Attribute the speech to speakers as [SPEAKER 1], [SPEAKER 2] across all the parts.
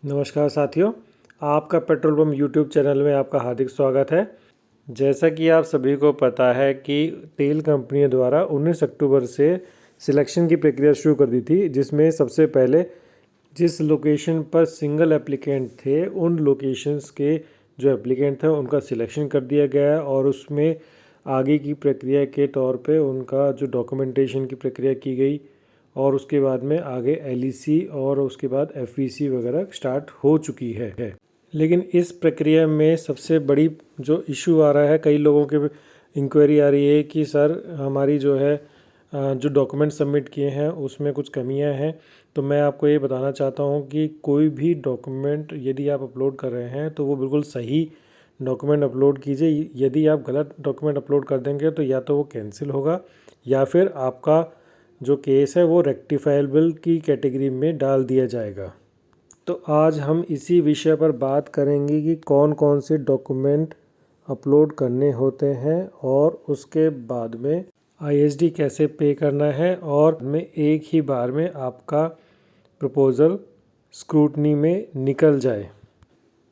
[SPEAKER 1] नमस्कार साथियों, आपका पेट्रोल पंप यूट्यूब चैनल में आपका हार्दिक स्वागत है। जैसा कि आप सभी को पता है कि तेल कंपनियों द्वारा 19 अक्टूबर से सिलेक्शन की प्रक्रिया शुरू कर दी थी, जिसमें सबसे पहले जिस लोकेशन पर सिंगल एप्लीकेंट थे उन लोकेशंस के जो एप्लीकेंट थे उनका सिलेक्शन कर दिया गया और उसमें आगे की प्रक्रिया के तौर पे उनका जो डॉक्यूमेंटेशन की प्रक्रिया की गई और उसके बाद में आगे एलईसी और उसके बाद एफवीसी वगैरह स्टार्ट हो चुकी है। लेकिन इस प्रक्रिया में सबसे बड़ी जो इशू आ रहा है, कई लोगों के इंक्वायरी आ रही है कि सर हमारी जो है जो डॉक्यूमेंट सबमिट किए हैं उसमें कुछ कमियां हैं। तो मैं आपको ये बताना चाहता हूं कि कोई भी डॉक्यूमेंट यदि आप अपलोड कर रहे हैं तो वो बिल्कुल सही डॉक्यूमेंट अपलोड कीजिए। यदि आप गलत डॉक्यूमेंट अपलोड कर देंगे तो या तो वो कैंसिल होगा या फिर आपका जो केस है वो रेक्टिफाइबल की कैटेगरी में डाल दिया जाएगा। तो आज हम इसी विषय पर बात करेंगे कि कौन कौन से डॉक्यूमेंट अपलोड करने होते हैं और उसके बाद में आईएसडी कैसे पे करना है और में एक ही बार में आपका प्रपोज़ल स्क्रूटनी में निकल जाए।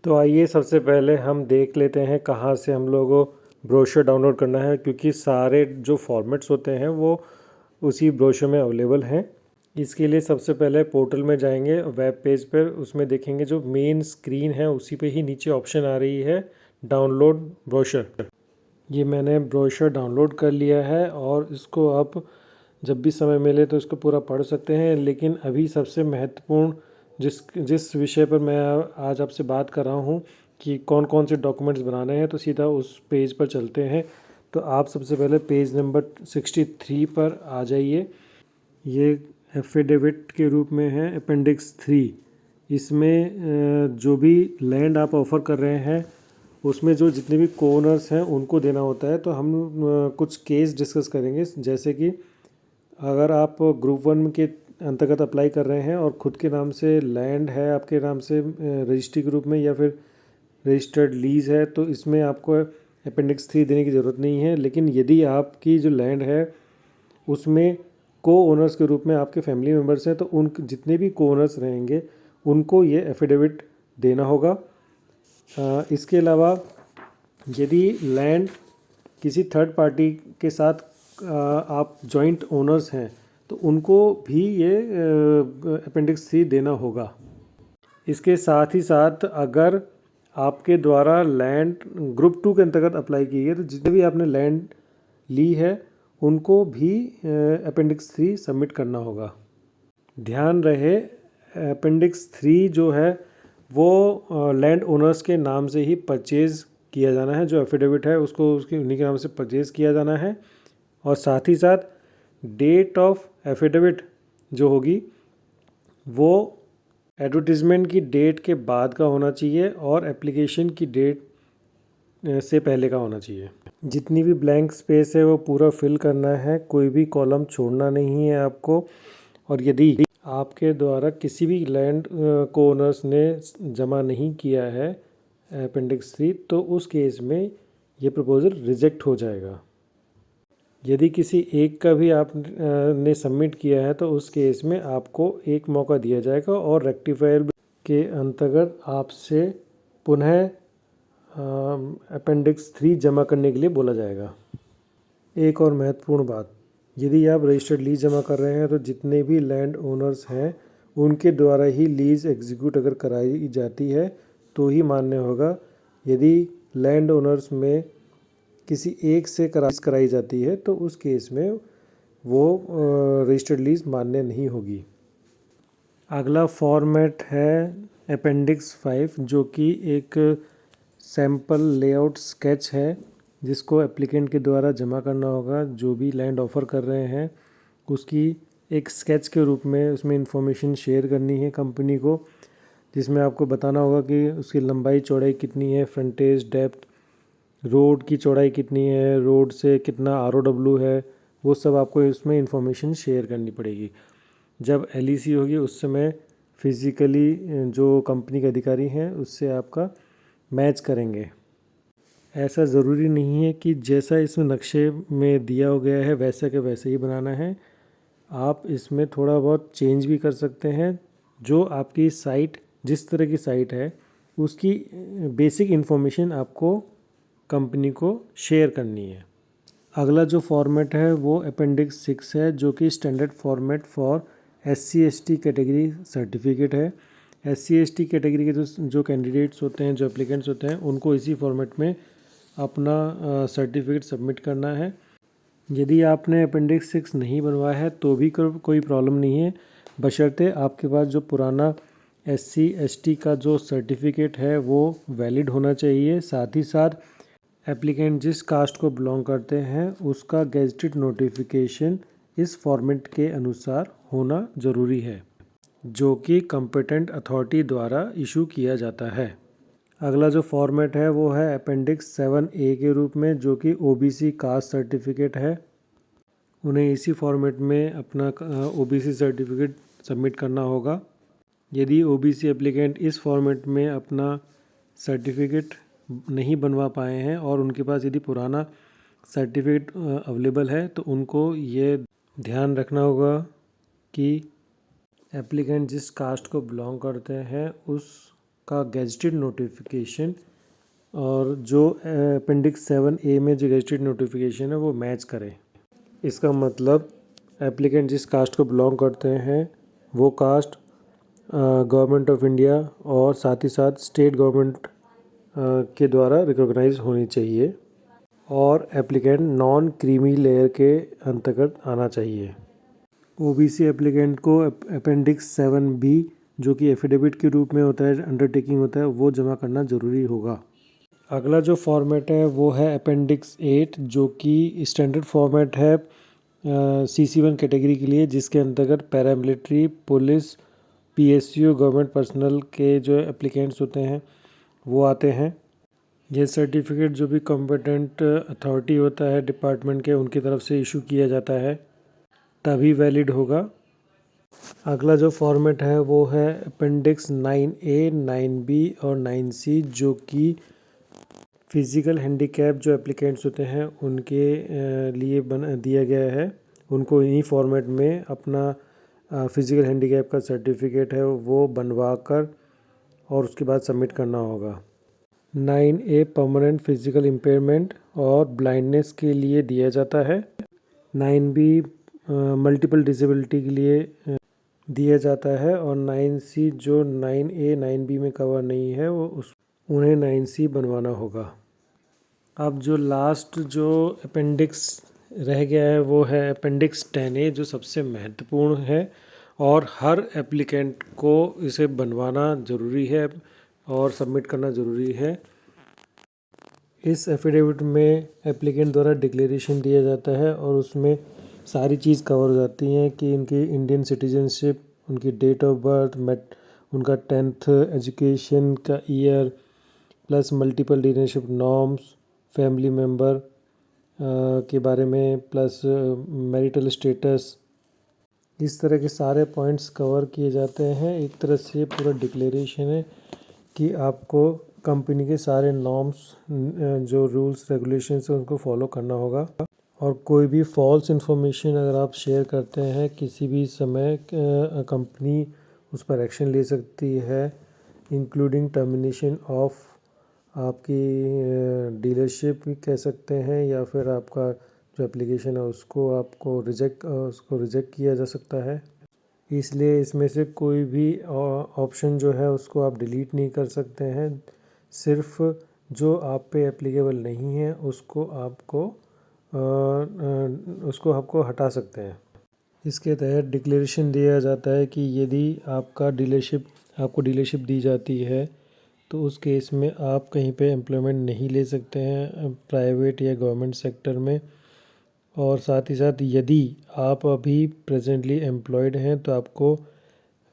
[SPEAKER 1] तो आइए सबसे पहले हम देख लेते हैं कहाँ से हम लोगों को ब्रोशर डाउनलोड करना है, क्योंकि सारे जो फॉर्मेट्स होते हैं वो उसी ब्रोशर में अवेलेबल हैं। इसके लिए सबसे पहले पोर्टल में जाएंगे, वेब पेज पर उसमें देखेंगे जो मेन स्क्रीन है उसी पे ही नीचे ऑप्शन आ रही है डाउनलोड ब्रोशर। ये मैंने ब्रोशर डाउनलोड कर लिया है और इसको आप जब भी समय मिले तो इसको पूरा पढ़ सकते हैं। लेकिन अभी सबसे महत्वपूर्ण जिस विषय पर मैं आज आपसे बात कर रहा हूँ कि कौन कौन से डॉक्यूमेंट्स बनाने हैं, तो सीधा उस पेज पर चलते हैं। तो आप सबसे पहले पेज नंबर 63 पर आ जाइए। ये एफिडेविट के रूप में है अपेंडिक्स 3। इसमें जो भी लैंड आप ऑफ़र कर रहे हैं उसमें जो जितने भी कोनर्स हैं उनको देना होता है। तो हम कुछ केस डिस्कस करेंगे, जैसे कि अगर आप ग्रुप 1 के अंतर्गत अप्लाई कर रहे हैं और ख़ुद के नाम से लैंड है आपके नाम से रजिस्ट्री के रूप में या फिर रजिस्टर्ड लीज़ है, तो इसमें आपको अपेंडिक्स 3 देने की ज़रूरत नहीं है। लेकिन यदि आपकी जो लैंड है उसमें को ओनर्स के रूप में आपके फैमिली मेम्बर्स हैं तो उन जितने भी को ओनर्स रहेंगे उनको ये एफिडेविट देना होगा। इसके अलावा यदि लैंड किसी थर्ड पार्टी के साथ आप जॉइंट ओनर्स हैं तो उनको भी ये अपेंडिक्स 3 देना होगा। इसके साथ ही साथ अगर आपके द्वारा लैंड ग्रुप 2 के अंतर्गत अप्लाई की है तो जितने भी आपने लैंड ली है उनको भी अपेंडिक्स 3 सबमिट करना होगा। ध्यान रहे अपेंडिक्स 3 जो है वो लैंड ओनर्स के नाम से ही परचेज़ किया जाना है। जो एफिडेविट है उसको उसके उन्हीं के नाम से परचेज़ किया जाना है और साथ ही साथ डेट ऑफ एफिडेविट जो होगी वो एडवर्टीज़मेंट की डेट के बाद का होना चाहिए और एप्लीकेशन की डेट से पहले का होना चाहिए। जितनी भी ब्लैंक स्पेस है वो पूरा फिल करना है, कोई भी कॉलम छोड़ना नहीं है आपको। और यदि आपके द्वारा किसी भी लैंड को ओनर्स ने जमा नहीं किया है अपेंडिक्स 3 तो उस केस में ये प्रपोज़ल रिजेक्ट हो जाएगा। यदि किसी एक का भी आप ने सबमिट किया है तो उस केस में आपको एक मौका दिया जाएगा और रेक्टिफायर के अंतर्गत आपसे पुनः अपेंडिक्स 3 जमा करने के लिए बोला जाएगा। एक और महत्वपूर्ण बात, यदि आप रजिस्टर्ड लीज जमा कर रहे हैं तो जितने भी लैंड ओनर्स हैं उनके द्वारा ही लीज़ एग्जीक्यूट अगर कराई जाती है तो ही मान्य होगा। यदि लैंड ओनर्स में किसी एक से कराई जाती है तो उस केस में वो रजिस्टर्ड लीज मान्य नहीं होगी। अगला फॉर्मेट है अपेंडिक्स 5, जो कि एक सैम्पल लेआउट स्केच है जिसको एप्लीकेंट के द्वारा जमा करना होगा। जो भी लैंड ऑफ़र कर रहे हैं उसकी एक स्केच के रूप में उसमें इंफॉर्मेशन शेयर करनी है कंपनी को, जिसमें आपको बताना होगा कि उसकी लंबाई चौड़ाई कितनी है, फ्रंटेज, डेप्थ, रोड की चौड़ाई कितनी है, रोड से कितना ROW है, वो सब आपको इसमें इंफॉर्मेशन शेयर करनी पड़ेगी। जब एलईसी होगी उस समय फिज़िकली जो कंपनी के अधिकारी हैं उससे आपका मैच करेंगे। ऐसा ज़रूरी नहीं है कि जैसा इसमें नक्शे में दिया हो गया है वैसा के वैसे ही बनाना है। आप इसमें थोड़ा बहुत चेंज भी कर सकते हैं जो आपकी साइट जिस तरह की साइट है उसकी बेसिक इन्फॉर्मेशन आपको कंपनी को शेयर करनी है। अगला जो फॉर्मेट है वो अपेंडिक्स 6 है, जो कि standard format for SC/ST category certificate है। SC/ST कैटेगरी के जो कैंडिडेट्स होते हैं, जो एप्लीकेंट्स होते हैं, उनको इसी फॉर्मेट में अपना सर्टिफिकेट सबमिट करना है। यदि आपने अपेंडिक्स 6 नहीं बनवाया है तो भी कोई प्रॉब्लम नहीं है, बशर्ते आपके पास जो पुराना SC/ST का जो सर्टिफिकेट है वो वैलिड होना चाहिए। साथ ही साथ एप्लीकेंट जिस कास्ट को बिलोंग करते हैं उसका गेजेटेड नोटिफिकेशन इस फॉर्मेट के अनुसार होना ज़रूरी है, जो कि कॉम्पिटेंट अथॉरिटी द्वारा इशू किया जाता है। अगला जो फॉर्मेट है वो है अपेंडिक्स 7A के रूप में, जो कि OBC कास्ट सर्टिफिकेट है। उन्हें इसी फॉर्मेट में अपना OBC सर्टिफिकेट सबमिट करना होगा। यदि OBC एप्लीकेंट इस फॉर्मेट में अपना सर्टिफिकेट नहीं बनवा पाए हैं और उनके पास यदि पुराना सर्टिफिकेट अवेलेबल है तो उनको ये ध्यान रखना होगा कि एप्लीकेंट जिस कास्ट को बिलोंग करते हैं उसका गेजेटेड नोटिफिकेशन और जो अपेंडिक्स 7A में जो गेजेटेड नोटिफिकेशन है वो मैच करे। इसका मतलब एप्लीकेंट जिस कास्ट को बिलोंग करते हैं वो कास्ट गवर्नमेंट ऑफ इंडिया और साथ ही साथ स्टेट गवर्नमेंट के द्वारा रिकॉग्नाइज होनी चाहिए और एप्लीकेंट नॉन क्रीमी लेयर के अंतर्गत आना चाहिए। OBC एप्लीकेंट को अपेंडिक्स 7B, जो कि एफिडेविट के रूप में होता है, अंडरटेकिंग होता है, वो जमा करना ज़रूरी होगा। अगला जो फॉर्मेट है वो है अपेंडिक्स 8, जो कि स्टैंडर्ड फॉर्मेट है CC1 कैटेगरी के लिए, जिसके अंतर्गत paramilitary, police, PSU, government personal के जो एप्लीकेंट्स होते हैं वो आते हैं। ये सर्टिफिकेट जो भी कॉम्पिटेंट अथॉरिटी होता है डिपार्टमेंट के, उनकी तरफ से इशू किया जाता है, तभी वैलिड होगा। अगला जो फॉर्मेट है वो है अपेंडिक्स 9A, 9B और 9C, जो कि फिज़िकल हैंडीकैप जो एप्लीकेंट्स होते हैं उनके लिए दिया गया है। उनको इन्हीं फॉर्मेट में अपना फिज़िकल हैंडीकैप का सर्टिफिकेट है वो बनवा कर और उसके बाद सबमिट करना होगा। 9A परमानेंट फिज़िकल इम्पेयरमेंट और ब्लाइंडनेस के लिए दिया जाता है। 9B मल्टीपल डिसेबिलिटी के लिए दिया जाता है और 9C जो 9A 9B में कवर नहीं है वो उन्हें 9C बनवाना होगा। अब जो लास्ट जो अपेंडिक्स रह गया है वो है अपेंडिक्स 10A, जो सबसे महत्वपूर्ण है और हर एप्लीकेंट को इसे बनवाना ज़रूरी है और सबमिट करना ज़रूरी है। इस एफिडेविट में एप्लीकेंट द्वारा डिक्लेरेशन दिया जाता है और उसमें सारी चीज़ कवर हो जाती हैं कि उनकी इंडियन सिटीजनशिप, उनकी डेट ऑफ बर्थ, उनका 10th एजुकेशन का year, plus multiple leadership norms, family member के बारे में, प्लस मैरिटल स्टेटस, इस तरह के सारे पॉइंट्स कवर किए जाते हैं। एक तरह से पूरा डिक्लेरेशन है कि आपको कंपनी के सारे नॉर्म्स, जो रूल्स रेगुलेशंस हैं उनको फॉलो करना होगा और कोई भी फॉल्स इन्फॉर्मेशन अगर आप शेयर करते हैं किसी भी समय कंपनी उस पर एक्शन ले सकती है, इंक्लूडिंग टर्मिनेशन ऑफ आपकी डीलरशिप भी कह सकते हैं, या फिर आपका जो एप्लीकेशन है उसको उसको रिजेक्ट किया जा सकता है। इसलिए इसमें से कोई भी ऑप्शन जो है उसको आप डिलीट नहीं कर सकते हैं। सिर्फ जो आप पे एप्लीकेबल नहीं है उसको आपको हटा सकते हैं। इसके तहत डिक्लेरेशन दिया जाता है कि यदि आपको डीलरशिप दी जाती है तो उस केस में आप कहीं पे एम्प्लॉयमेंट नहीं ले सकते हैं प्राइवेट या गवर्नमेंट सेक्टर में। और साथ ही साथ यदि आप अभी प्रेजेंटली एम्प्लॉयड हैं तो आपको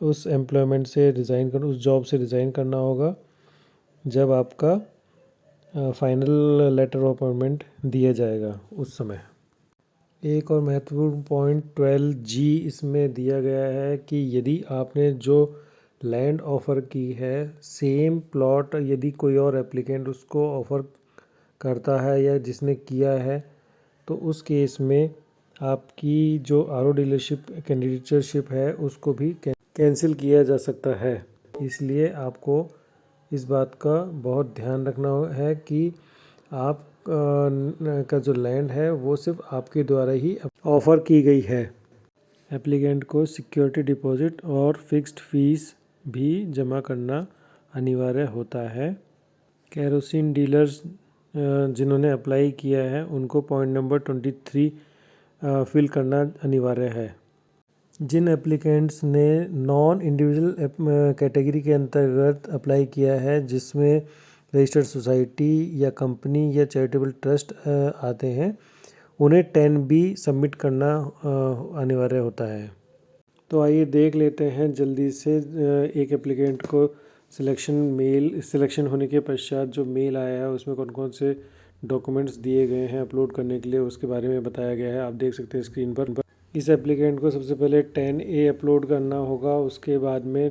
[SPEAKER 1] उस उस जॉब से रिज़ाइन करना होगा जब आपका फाइनल लेटर ऑफ अपॉइंटमेंट दिया जाएगा उस समय। एक और महत्वपूर्ण पॉइंट 12G इसमें दिया गया है कि यदि आपने जो लैंड ऑफ़र की है, सेम प्लॉट यदि कोई और एप्लीकेंट उसको ऑफ़र करता है या जिसने किया है तो उस केस में आपकी जो RO डीलरशिप कैंडिडेटशिप है उसको भी कैंसिल किया जा सकता है। इसलिए आपको इस बात का बहुत ध्यान रखना है कि आप का जो लैंड है वो सिर्फ आपके द्वारा ही ऑफ़र की गई है। एप्लीकेंट को सिक्योरिटी डिपॉजिट और फिक्स्ड फीस भी जमा करना अनिवार्य होता है। केरोसिन डीलर्स जिन्होंने अप्लाई किया है उनको पॉइंट नंबर 23 फिल करना अनिवार्य है। जिन एप्लीकेंट्स ने नॉन इंडिविजुअल कैटेगरी के अंतर्गत अप्लाई किया है, जिसमें रजिस्टर्ड सोसाइटी या कंपनी या चैरिटेबल ट्रस्ट आते हैं, उन्हें 10B सबमिट करना अनिवार्य होता है। तो आइए देख लेते हैं जल्दी से एक एप्लीकेंट को सिलेक्शन होने के पश्चात जो मेल आया है उसमें कौन कौन से डॉक्यूमेंट्स दिए गए हैं अपलोड करने के लिए, उसके बारे में बताया गया है। आप देख सकते हैं स्क्रीन पर। इस एप्लीकेंट को सबसे पहले 10A अपलोड करना होगा। उसके बाद में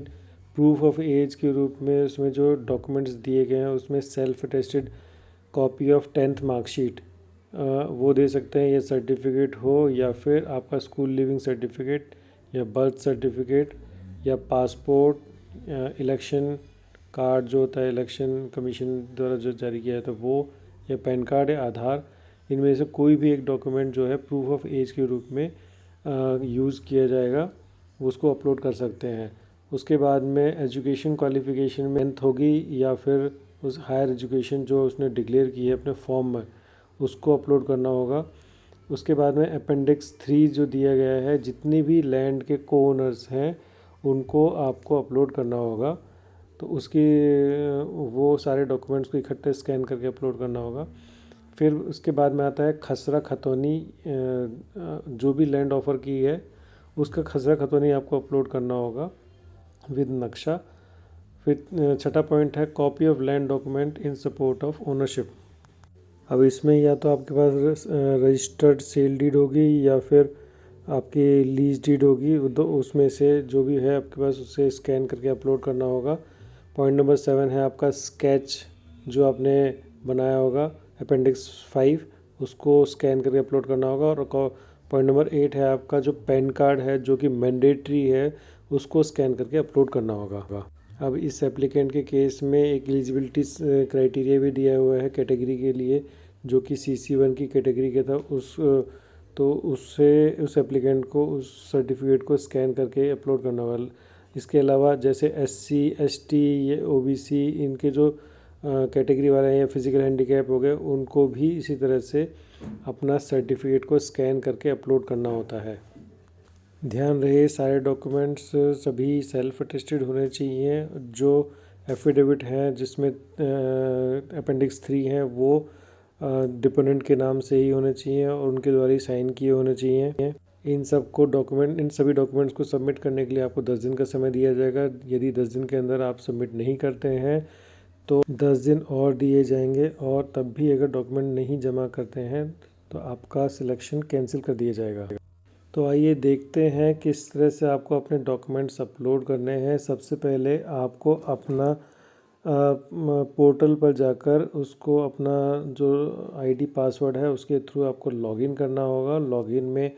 [SPEAKER 1] प्रूफ ऑफ एज के रूप में उसमें जो डॉक्यूमेंट्स दिए गए हैं उसमें self attested copy of 10th marksheet वो दे सकते हैं, या सर्टिफिकेट हो या फिर आपका स्कूल लिविंग सर्टिफिकेट या बर्थ सर्टिफिकेट या पासपोर्ट, इलेक्शन कार्ड जो होता है इलेक्शन कमीशन द्वारा जो जारी किया है तो वो, या पैन कार्ड या आधार, इनमें से कोई भी एक डॉक्यूमेंट जो है प्रूफ ऑफ एज के रूप में यूज़ किया जाएगा, उसको अपलोड कर सकते हैं। उसके बाद में एजुकेशन क्वालिफ़िकेशन में 10th होगी या फिर उस हायर एजुकेशन जो उसने डिक्लेयर की है अपने फॉर्म में, उसको अपलोड करना होगा। उसके बाद में अपेंडिक्स 3 जो दिया गया है, जितनी भी लैंड के को ओनर्स हैं उनको आपको अपलोड करना होगा। तो उसकी वो सारे डॉक्यूमेंट्स को इकट्ठे स्कैन करके अपलोड करना होगा। फिर उसके बाद में आता है खसरा खतौनी, जो भी लैंड ऑफ़र की है उसका खसरा खतौनी आपको अपलोड करना होगा विद नक्शा। फिर छठा पॉइंट है copy of land document in support of ownership. अब इसमें या तो आपके पास रजिस्टर्ड सेल डीड होगी या फिर आपकी लीज डीड होगी, तो उसमें से जो भी है आपके पास उसे स्कैन करके अपलोड करना होगा। पॉइंट नंबर 7 है आपका स्केच जो आपने बनाया होगा अपेंडिक्स 5, उसको स्कैन करके अपलोड करना होगा। और पॉइंट नंबर 8 है आपका जो पैन कार्ड है जो कि मैंडेटरी है, उसको स्कैन करके अपलोड करना होगा। अब इस एप्लीकेंट के केस में एक एलिजिबिलिटी क्राइटेरिया भी दिया हुआ है कैटेगरी के लिए, जो कि CC1 की कैटेगरी के था। उस एप्लीकेंट को उस सर्टिफिकेट को स्कैन करके अपलोड करना होगा। इसके अलावा जैसे SC ST या OBC इनके जो कैटेगरी वाले हैं या फिज़िकल हैंडीकैप हो गए, उनको भी इसी तरह से अपना सर्टिफिकेट को स्कैन करके अपलोड करना होता है। ध्यान रहे सारे डॉक्यूमेंट्स सभी सेल्फ अटेस्टेड होने चाहिए। जो एफिडेविट हैं जिसमें अपेंडिक्स 3 हैं वो डिपेंडेंट के नाम से ही होने चाहिए और उनके द्वारा ही साइन किए होने चाहिए। इन सभी डॉक्यूमेंट्स को सबमिट करने के लिए आपको 10 दिन का समय दिया जाएगा। यदि 10 दिन के अंदर आप सबमिट नहीं करते हैं तो 10 दिन और दिए जाएंगे, और तब भी अगर डॉक्यूमेंट नहीं जमा करते हैं तो आपका सिलेक्शन कैंसिल कर दिया जाएगा। तो आइए देखते हैं किस तरह से आपको अपने डॉक्यूमेंट्स अपलोड करने हैं। सबसे पहले आपको अपना पोर्टल पर जाकर उसको अपना जो ID पासवर्ड है उसके थ्रू आपको लॉगिन करना होगा। लॉगिन में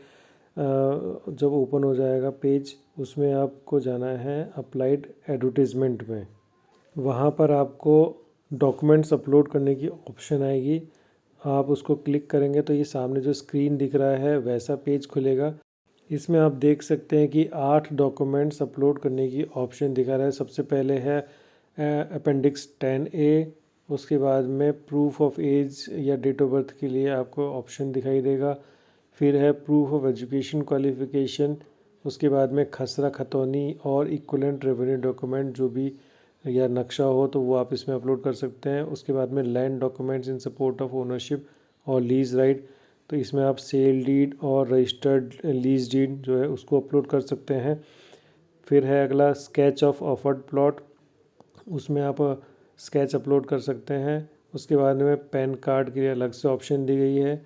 [SPEAKER 1] जब ओपन हो जाएगा पेज, उसमें आपको जाना है अप्लाइड एडवर्टीज़मेंट में। वहाँ पर आपको डॉक्यूमेंट्स अपलोड करने की ऑप्शन आएगी। आप उसको क्लिक करेंगे तो ये सामने जो स्क्रीन दिख रहा है वैसा पेज खुलेगा। इसमें आप देख सकते हैं कि 8 डॉक्यूमेंट्स अपलोड करने की ऑप्शन दिखा रहा है। सबसे पहले है अपेंडिक्स 10A, उसके बाद में प्रूफ ऑफ एज या डेट ऑफ बर्थ के लिए आपको ऑप्शन दिखाई देगा। फिर है प्रूफ ऑफ एजुकेशन क्वालिफ़िकेशन, उसके बाद में खसरा खतौनी और इक्विवेलेंट रेवेन्यू डॉक्यूमेंट जो भी या नक्शा हो तो वो आप इसमें अपलोड कर सकते हैं। उसके बाद में land documents in support of ownership और लीज राइट, तो इसमें आप सेल डीड और रजिस्टर्ड लीज डीड जो है उसको अपलोड कर सकते हैं। फिर है अगला स्केच ऑफ ऑफर्ड प्लॉट, उसमें आप स्केच अपलोड कर सकते हैं। उसके बाद में पैन कार्ड के लिए अलग से ऑप्शन दी गई है।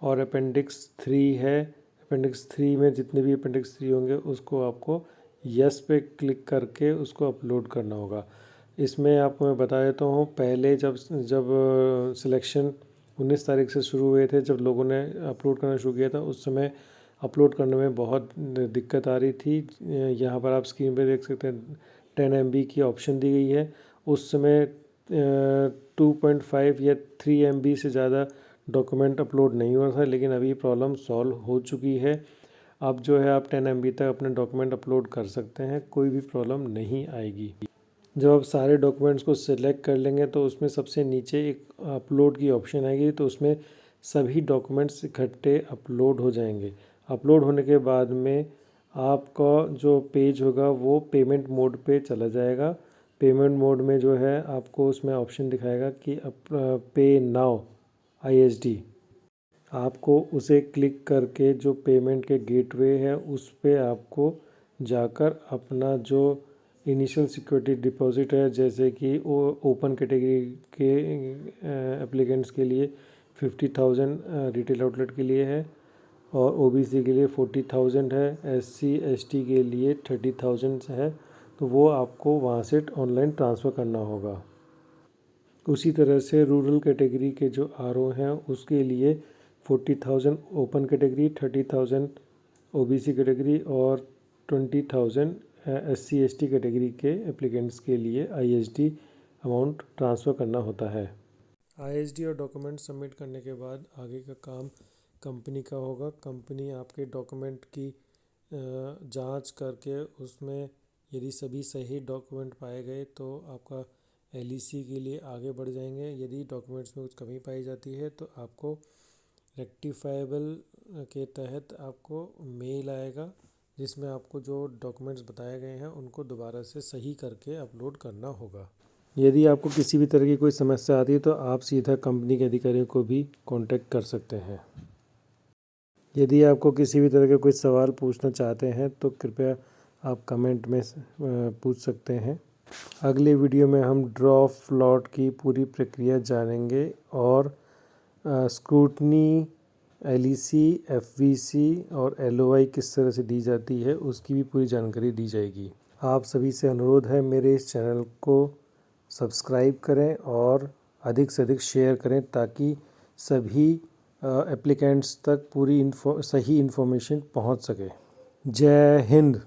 [SPEAKER 1] और अपेंडिक्स 3 है, अपेंडिक्स 3 में जितने भी अपेंडिक्स 3 होंगे उसको आपको यस पे क्लिक करके उसको अपलोड करना होगा। इसमें आपको मैं बता देता हूँ, पहले जब सिलेक्शन 19 तारीख से शुरू हुए थे, जब लोगों ने अपलोड करना शुरू किया था, उस समय अपलोड करने में बहुत दिक्कत आ रही थी। यहाँ पर आप स्क्रीन पे देख सकते हैं 10 MB की ऑप्शन दी गई है। उस समय 2.5 या 3 MB से ज़्यादा डॉक्यूमेंट अपलोड नहीं हो रहा था, लेकिन अभी प्रॉब्लम सॉल्व हो चुकी है। अब जो है आप 10 MB तक अपने डॉक्यूमेंट अपलोड कर सकते हैं, कोई भी प्रॉब्लम नहीं आएगी। जब आप सारे डॉक्यूमेंट्स को सिलेक्ट कर लेंगे तो उसमें सबसे नीचे एक अपलोड की ऑप्शन आएगी, तो उसमें सभी डॉक्यूमेंट्स इकट्ठे अपलोड हो जाएंगे। अपलोड होने के बाद में आपका जो पेज होगा वो पेमेंट मोड पे चला जाएगा। पेमेंट मोड में जो है आपको उसमें ऑप्शन दिखाएगा कि पे नाउ ISD। आपको उसे क्लिक करके जो पेमेंट के गेटवे है उस पे आपको जाकर अपना जो इनिशियल सिक्योरिटी डिपॉजिट है, जैसे कि ओपन कैटेगरी के एप्लीकेंट्स के लिए 50,000 रिटेल आउटलेट के लिए है, और OBC के लिए 40,000 है, SC ST के लिए 30,000 है, तो वो आपको वहाँ से ऑनलाइन ट्रांसफ़र करना होगा। उसी तरह से रूरल कैटेगरी के जो RO हैं उसके लिए 40,000 ओपन कैटेगरी, 30,000 OBC कैटेगरी और 20,000 SC ST कैटेगरी के एप्लीकेंट्स के लिए ISD अमाउंट ट्रांसफ़र करना होता है। ISD और डॉक्यूमेंट सबमिट करने के बाद आगे का काम कंपनी का होगा। कंपनी आपके डॉक्यूमेंट की जांच करके उसमें यदि सभी सही डॉक्यूमेंट पाए गए तो आपका LEC के लिए आगे बढ़ जाएंगे। यदि डॉक्यूमेंट्स में कुछ कमी पाई जाती है तो आपको रेक्टिफाइबल के तहत आपको मेल आएगा, जिसमें आपको जो डॉक्यूमेंट्स बताए गए हैं उनको दोबारा से सही करके अपलोड करना होगा। यदि आपको किसी भी तरह की कोई समस्या आती है तो आप सीधा कंपनी के अधिकारियों को भी कांटेक्ट कर सकते हैं। यदि आपको किसी भी तरह के कोई सवाल पूछना चाहते हैं तो कृपया आप कमेंट में पूछ सकते हैं। अगले वीडियो में हम ड्रॉ फ्लॉट की पूरी प्रक्रिया जानेंगे और स्क्रूटनी, LEC, FVC और LOI किस तरह से दी जाती है उसकी भी पूरी जानकारी दी जाएगी। आप सभी से अनुरोध है मेरे इस चैनल को सब्सक्राइब करें और अधिक से अधिक शेयर करें ताकि सभी एप्लीकेंट्स तक पूरी सही इन्फॉर्मेशन पहुंच सके। जय हिंद।